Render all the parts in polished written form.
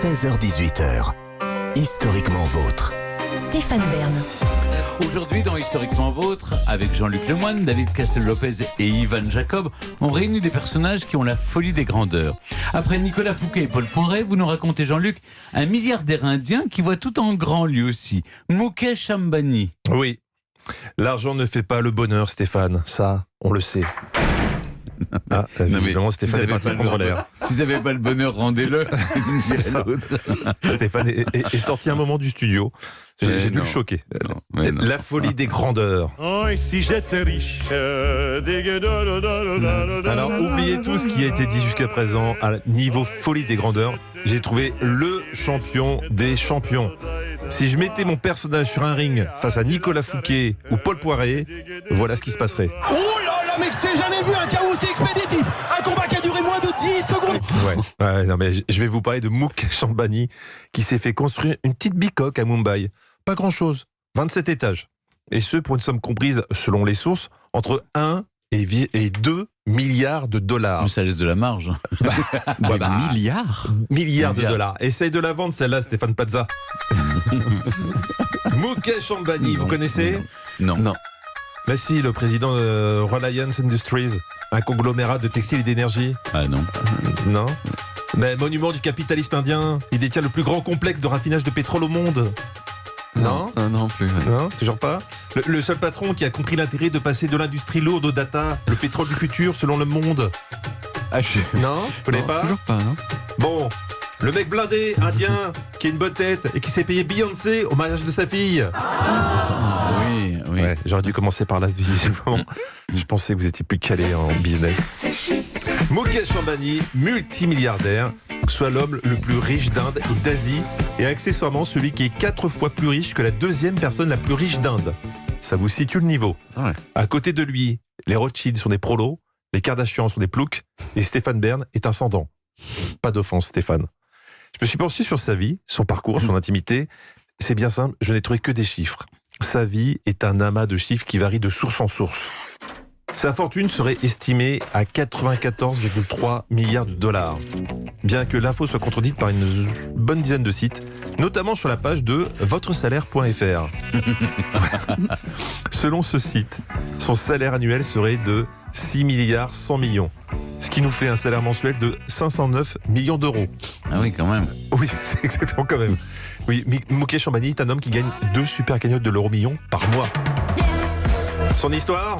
16h-18h. Historiquement vôtre. Stéphane Bern. Aujourd'hui, dans Historiquement Vôtre, avec Jean-Luc Lemoyne, David Castel-Lopez et Ivan Jacob, on réunit des personnages qui ont la folie des grandeurs. Après Nicolas Fouquet et Paul Poiret, vous nous racontez, Jean-Luc, un milliardaire indien qui voit tout en grand lui aussi, Mukesh Ambani. Oui, l'argent ne fait pas le bonheur, Stéphane, ça, on le sait. Ah, visiblement, Stéphane est parti prendre l'air. Si vous n'avez pas le bonheur, rendez-le. C'est ça. Stéphane est sorti un moment du studio. J'ai dû le choquer. La folie des grandeurs. Oh, et si j'étais riche. Alors, oubliez tout ce qui a été dit jusqu'à présent à niveau folie des grandeurs. J'ai trouvé le champion des champions. Si je mettais mon personnage sur un ring face à Nicolas Fouquet ou Paul Poiret, voilà ce qui se passerait. Oh là là, mec, j'ai jamais vu un chaos aussi expéditif. Un combat qui a duré moins de 10 secondes. Ouais, non, mais je vais vous parler de Mukesh Ambani qui s'est fait construire une petite bicoque à Mumbai. Pas grand-chose, 27 étages. Et ce, pour une somme comprise, selon les sources, entre 1 et 2 milliards de dollars. Mais ça laisse de la marge. Milliards de dollars. Essaye de la vendre, celle-là, Stéphane Pazza. Mukesh Ambani, vous connaissez ? Non. Bah si, le président de Reliance Industries, un conglomérat de textile et d'énergie. Ah non. Non. Mais monument du capitalisme indien, il détient le plus grand complexe de raffinage de pétrole au monde. Non, non plus. Non, toujours pas. Le seul patron qui a compris l'intérêt de passer de l'industrie lourde au data, le pétrole du futur selon le monde. Non, vous connaissez pas ? Toujours pas, non. Bon, le mec blindé, indien, qui a une bonne tête et qui s'est payé Beyoncé au mariage de sa fille. Oui. Ouais, j'aurais dû commencer par la vie, visiblement. Je pensais que vous étiez plus calé en business. Mukesh Ambani, multimilliardaire, soit l'homme le plus riche d'Inde et d'Asie, et accessoirement celui qui est 4 fois plus riche que la deuxième personne la plus riche d'Inde. Ça vous situe le niveau. Ouais. À côté de lui, les Rothschild sont des prolos, les Kardashians sont des ploucs, et Stéphane Bern est un sans-dents. Pas d'offense, Stéphane. Je me suis penché sur sa vie, son parcours, son intimité. C'est bien simple, je n'ai trouvé que des chiffres. Sa vie est un amas de chiffres qui varie de source en source. Sa fortune serait estimée à 94,3 milliards de dollars. Bien que l'info soit contredite par une bonne dizaine de sites, notamment sur la page de votresalaire.fr. Selon ce site, son salaire annuel serait de 6 milliards 100 millions. Ce qui nous fait un salaire mensuel de 509 millions d'euros. Ah oui, quand même. Oui, c'est exactement quand même. Oui, Mukesh Ambani est un homme qui gagne 2 super cagnottes de l'euro-million par mois. Son histoire ?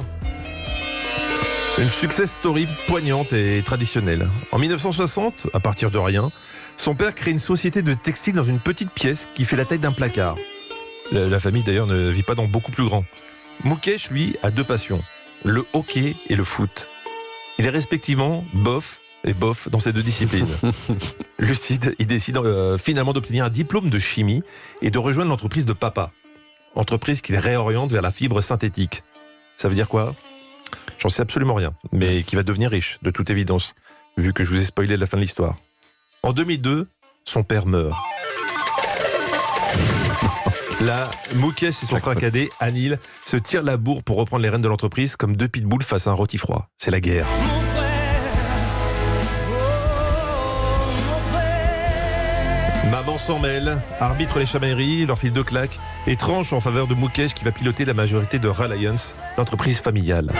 Une success story poignante et traditionnelle. En 1960, à partir de rien, son père crée une société de textile dans une petite pièce qui fait la taille d'un placard. La famille d'ailleurs ne vit pas dans beaucoup plus grand. Mukesh, lui, a 2 passions, le hockey et le foot. Il est respectivement bof et bof dans ces 2 disciplines. Lucide, il décide finalement d'obtenir un diplôme de chimie et de rejoindre l'entreprise de papa. Entreprise qu'il réoriente vers la fibre synthétique. Ça veut dire quoi ? J'en sais absolument rien, mais qui va devenir riche, de toute évidence, vu que je vous ai spoilé la fin de l'histoire. En 2002, son père meurt. Là, Mukesh et son frère cadet, Anil, se tirent la bourre pour reprendre les rênes de l'entreprise comme 2 pitbulls face à un rôti froid. C'est la guerre. Maman s'en mêle, arbitre les chamailleries, leur file 2 claques et tranche en faveur de Mukesh qui va piloter la majorité de Reliance, l'entreprise familiale.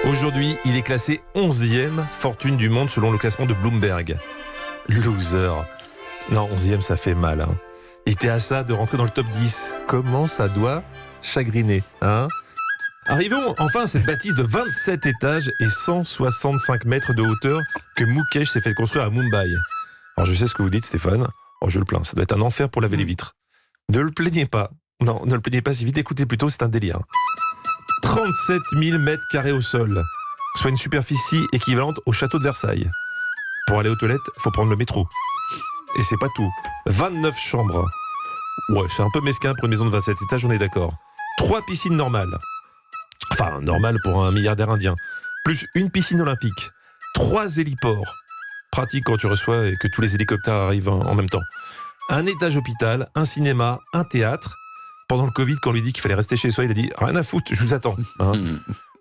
Aujourd'hui, il est classé 11e fortune du monde selon le classement de Bloomberg. Loser. Non, 11e, ça fait mal. Hein. Il était à ça de rentrer dans le top 10. Comment ça doit chagriner, hein ? Arrivons enfin à cette bâtisse de 27 étages et 165 mètres de hauteur que Mukesh s'est fait construire à Mumbai. Alors je sais ce que vous dites, Stéphane. Oh, je le plains, ça doit être un enfer pour laver les vitres. Ne le plaignez pas. Non, ne le plaignez pas si vite. Écoutez plutôt, c'est un délire. 37 000 mètres carrés au sol, soit une superficie équivalente au château de Versailles. Pour aller aux toilettes, il faut prendre le métro. Et c'est pas tout. 29 chambres. Ouais, c'est un peu mesquin pour une maison de 27 étages, on est d'accord. 3 piscines normales. Enfin, normales pour un milliardaire indien. Plus une piscine olympique. 3 héliports. Pratique quand tu reçois et que tous les hélicoptères arrivent en même temps. Un étage hôpital, un cinéma, un théâtre. Pendant le Covid, quand on lui dit qu'il fallait rester chez soi, il a dit « Rien à foutre, je vous attends. Hein ».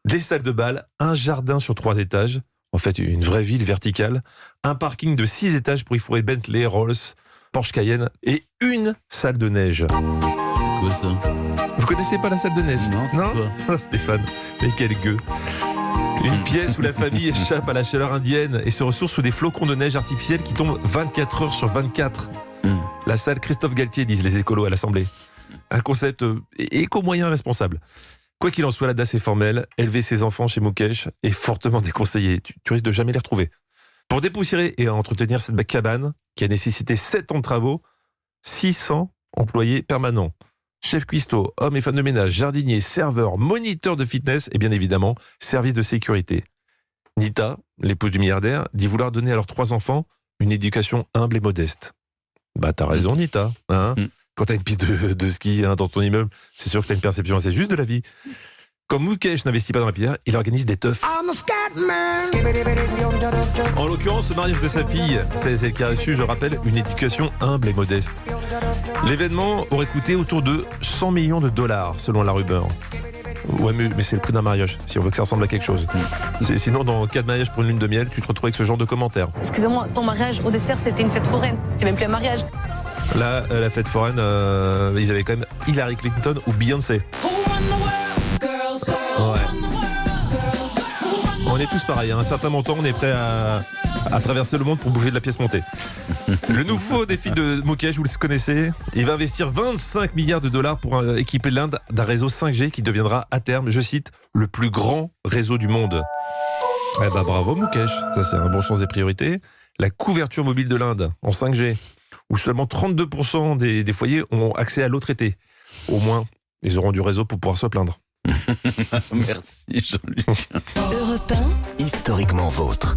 Des salles de bal, un jardin sur 3 étages. En fait, une vraie ville verticale. Un parking de 6 étages pour y fourrer Bentley, Rolls, Porsche Cayenne et une salle de neige. Quoi ça? Vous connaissez pas la salle de neige? Non, c'est quoi? Ah, Stéphane, mais quel gueux. Une pièce où la famille échappe à la chaleur indienne et se ressource sous des flocons de neige artificiels qui tombent 24 heures sur 24. La salle Christophe Galtier, disent les écolos à l'Assemblée. Un concept éco-moyen responsable. Quoi qu'il en soit, la DAS est formelle. Élever ses enfants chez Mukesh est fortement déconseillé. Tu risques de jamais les retrouver. Pour dépoussiérer et entretenir cette cabane, qui a nécessité 7 ans de travaux, 600 employés permanents. Chef cuistot, hommes et femmes de ménage, jardiniers, serveurs, moniteurs de fitness et bien évidemment, services de sécurité. Nita, l'épouse du milliardaire, dit vouloir donner à leurs 3 enfants une éducation humble et modeste. Bah t'as raison Nita, hein. Quand t'as une piste de ski dans ton immeuble, c'est sûr que t'as une perception assez juste de la vie. Comme Mukesh n'investit pas dans la pierre, il organise des teufs. En l'occurrence, le mariage de sa fille, c'est le qui a reçu, je rappelle, une éducation humble et modeste. L'événement aurait coûté autour de 100 millions de dollars, selon la rumeur. Ouais, mais c'est le prix d'un mariage, si on veut que ça ressemble à quelque chose. Sinon, dans le cas de mariage pour une lune de miel, tu te retrouves avec ce genre de commentaires. Excusez-moi, ton mariage, au dessert, c'était une fête foraine. C'était même plus un mariage. Là, la fête foraine, ils avaient quand même Hillary Clinton ou Beyoncé. Ouais. On est tous pareils, à un certain montant, on est prêt à traverser le monde pour bouffer de la pièce montée. Le nouveau défi de Mukesh, vous le connaissez, il va investir 25 milliards de dollars pour équiper l'Inde d'un réseau 5G qui deviendra à terme, je cite, le plus grand réseau du monde. Eh ben bravo Mukesh, ça c'est un bon sens des priorités. La couverture mobile de l'Inde en 5G, où seulement 32% des foyers ont accès à l'eau traitée. Au moins, ils auront du réseau pour pouvoir se plaindre. Merci Jean-Luc. Historiquement vôtre.